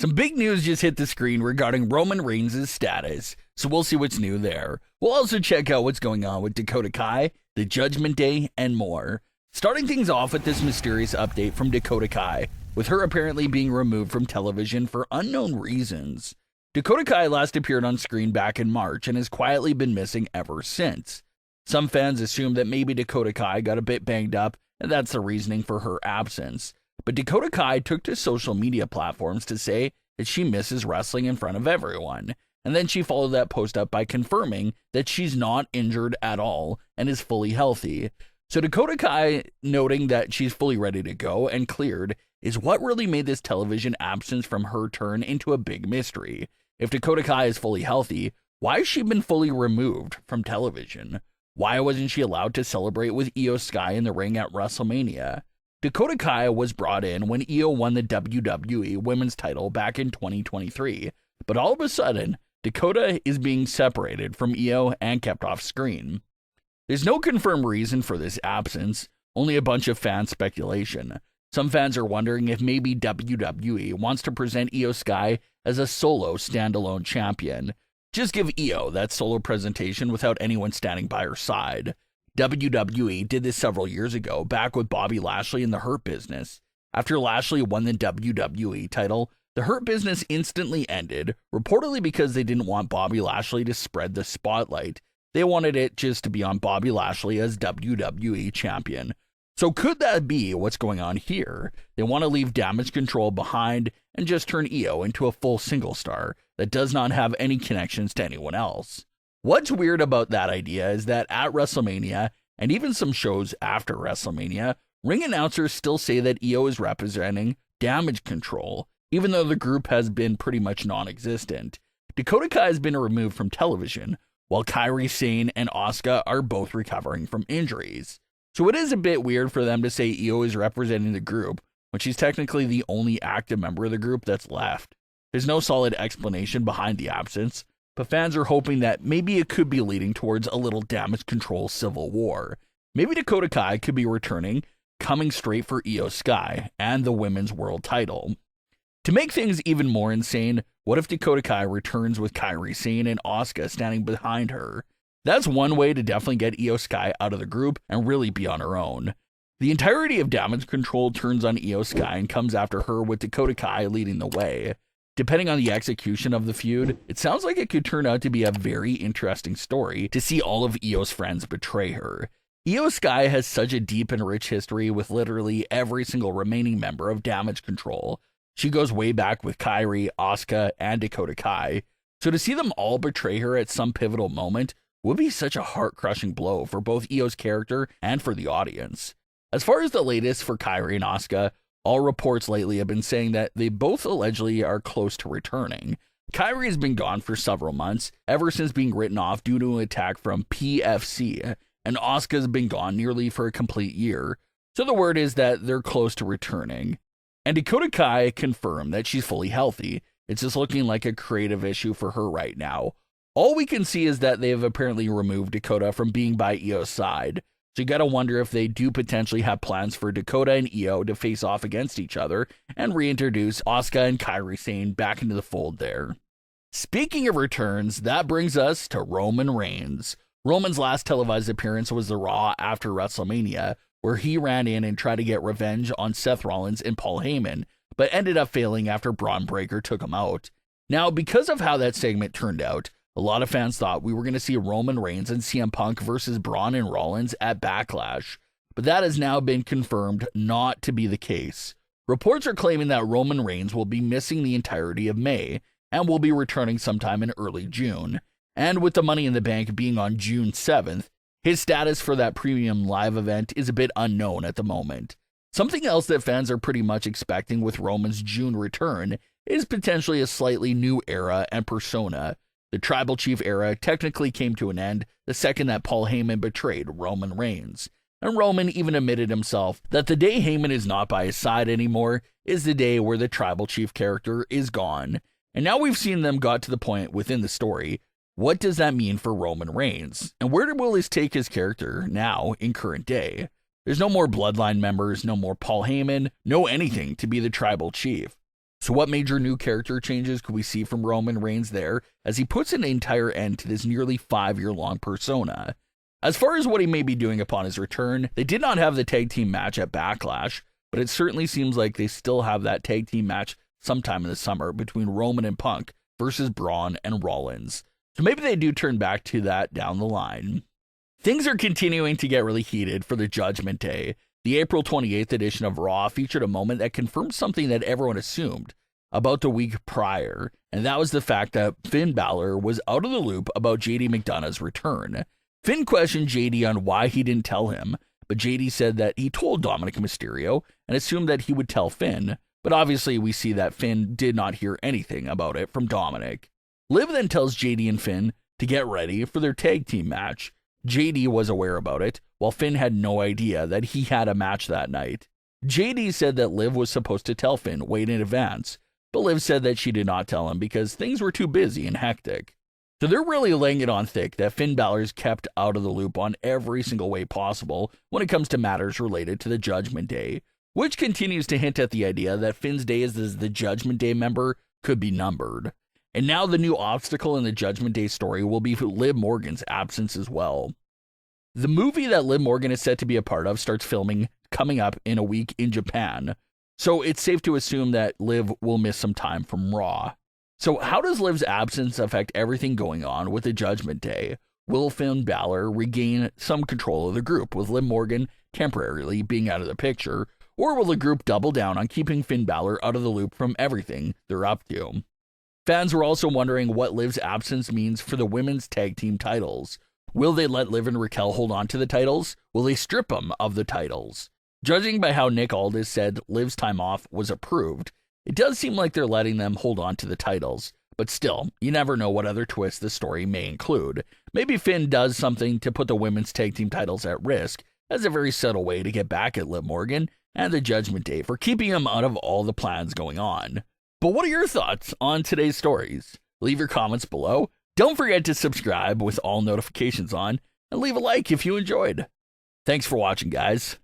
Some big news just hit the screen regarding Roman Reigns' status, so we'll see what's new there. We'll also check out what's going on with Dakota Kai, the Judgment Day, and more. Starting things off with this mysterious update from Dakota Kai, with her apparently being removed from television for unknown reasons. Dakota Kai last appeared on screen back in March and has quietly been missing ever since. Some fans assume that maybe Dakota Kai got a bit banged up, and that's the reasoning for her absence. But Dakota Kai took to social media platforms to say that she misses wrestling in front of everyone, and then she followed that post up by confirming that she's not injured at all and is fully healthy. So Dakota Kai noting that she's fully ready to go and cleared is what really made this television absence from her turn into a big mystery. If Dakota Kai is fully healthy, why has she been fully removed from television? Why wasn't she allowed to celebrate with Iyo Sky in the ring at WrestleMania? Dakota Kai was brought in when Iyo won the WWE Women's title back in 2023, but all of a sudden, Dakota is being separated from Iyo and kept off screen. There's no confirmed reason for this absence, only a bunch of fan speculation. Some fans are wondering if maybe WWE wants to present Iyo Sky as a solo standalone champion. Just give Iyo that solo presentation without anyone standing by her side. WWE did this several years ago, back with Bobby Lashley in the Hurt Business. After Lashley won the WWE title, the Hurt Business instantly ended, reportedly because they didn't want Bobby Lashley to spread the spotlight. They wanted it just to be on Bobby Lashley as WWE champion. So could that be what's going on here? They want to leave Damage Control behind and just turn Iyo into a full single star that does not have any connections to anyone else. What's weird about that idea is that at WrestleMania, and even some shows after WrestleMania, ring announcers still say that Iyo is representing Damage Control, even though the group has been pretty much non-existent. Dakota Kai has been removed from television, while Kairi Sane and Asuka are both recovering from injuries. So it is a bit weird for them to say Iyo is representing the group, when she's technically the only active member of the group that's left. There's no solid explanation behind the absence, but fans are hoping that maybe it could be leading towards a little Damage Control civil war. Maybe Dakota Kai could be returning, coming straight for Iyo Sky and the Women's World title. To make things even more insane, what if Dakota Kai returns with Kairi Sane and Asuka standing behind her? That's one way to definitely get Iyo Sky out of the group and really be on her own. The entirety of Damage Control turns on Iyo Sky and comes after her, with Dakota Kai leading the way. Depending on the execution of the feud, it sounds like it could turn out to be a very interesting story to see all of Iyo's friends betray her. Iyo Sky has such a deep and rich history with literally every single remaining member of Damage Control. She goes way back with Kairi, Asuka, and Dakota Kai. So to see them all betray her at some pivotal moment would be such a heart-crushing blow for both Iyo's character and for the audience. As far as the latest for Kairi and Asuka, all reports lately have been saying that they both allegedly are close to returning. Kairi has been gone for several months, ever since being written off due to an attack from PFC, and Asuka's been gone nearly for a complete year. So the word is that they're close to returning. And Dakota Kai confirmed that she's fully healthy. It's just looking like a creative issue for her right now. All we can see is that they have apparently removed Dakota from being by Iyo's side. So you gotta wonder if they do potentially have plans for Dakota and Iyo to face off against each other and reintroduce Asuka and Kairi Sane back into the fold there. Speaking of returns, that brings us to Roman Reigns. Roman's last televised appearance was the Raw after WrestleMania, where he ran in and tried to get revenge on Seth Rollins and Paul Heyman, but ended up failing after Braun Breaker took him out. Now, because of how that segment turned out, a lot of fans thought we were going to see Roman Reigns and CM Punk versus Braun and Rollins at Backlash, but that has now been confirmed not to be the case. Reports are claiming that Roman Reigns will be missing the entirety of May and will be returning sometime in early June. And with the Money in the Bank being on June 7th, his status for that premium live event is a bit unknown at the moment. Something else that fans are pretty much expecting with Roman's June return is potentially a slightly new era and persona. The Tribal Chief era technically came to an end the second that Paul Heyman betrayed Roman Reigns. And Roman even admitted himself that the day Heyman is not by his side anymore is the day where the Tribal Chief character is gone. And now we've seen them got to the point within the story. What does that mean for Roman Reigns? And where will this take his character now in current day? There's no more Bloodline members, no more Paul Heyman, no anything to be the Tribal Chief. So what major new character changes could we see from Roman Reigns there as he puts an entire end to this nearly 5-year-long persona? As far as what he may be doing upon his return, they did not have the tag team match at Backlash, but it certainly seems like they still have that tag team match sometime in the summer between Roman and Punk versus Braun and Rollins. So maybe they do turn back to that down the line. Things are continuing to get really heated for the Judgment Day. The April 28th edition of Raw featured a moment that confirmed something that everyone assumed about the week prior, and that was the fact that Finn Balor was out of the loop about JD McDonough's return. Finn questioned JD on why he didn't tell him, but JD said that he told Dominic Mysterio and assumed that he would tell Finn, but obviously we see that Finn did not hear anything about it from Dominic. Liv then tells JD and Finn to get ready for their tag team match. JD was aware about it, while Finn had no idea that he had a match that night. JD said that Liv was supposed to tell Finn way in advance, but Liv said that she did not tell him because things were too busy and hectic. So they're really laying it on thick that Finn Balor's kept out of the loop on every single way possible when it comes to matters related to the Judgment Day, which continues to hint at the idea that Finn's days as the Judgment Day member could be numbered. And now the new obstacle in the Judgment Day story will be Liv Morgan's absence as well. The movie that Liv Morgan is set to be a part of starts filming coming up in a week in Japan, so it's safe to assume that Liv will miss some time from Raw. So how does Liv's absence affect everything going on with the Judgment Day? Will Finn Balor regain some control of the group, with Liv Morgan temporarily being out of the picture, or will the group double down on keeping Finn Balor out of the loop from everything they're up to? Fans were also wondering what Liv's absence means for the women's tag team titles. Will they let Liv and Raquel hold on to the titles? Will they strip them of the titles? Judging by how Nick Aldis said Liv's time off was approved, it does seem like they're letting them hold on to the titles. But still, you never know what other twists the story may include. Maybe Finn does something to put the women's tag team titles at risk as a very subtle way to get back at Liv Morgan and the Judgment Day for keeping them out of all the plans going on. But what are your thoughts on today's stories? Leave your comments below. Don't forget to subscribe with all notifications on, and leave a like if you enjoyed. Thanks for watching, guys.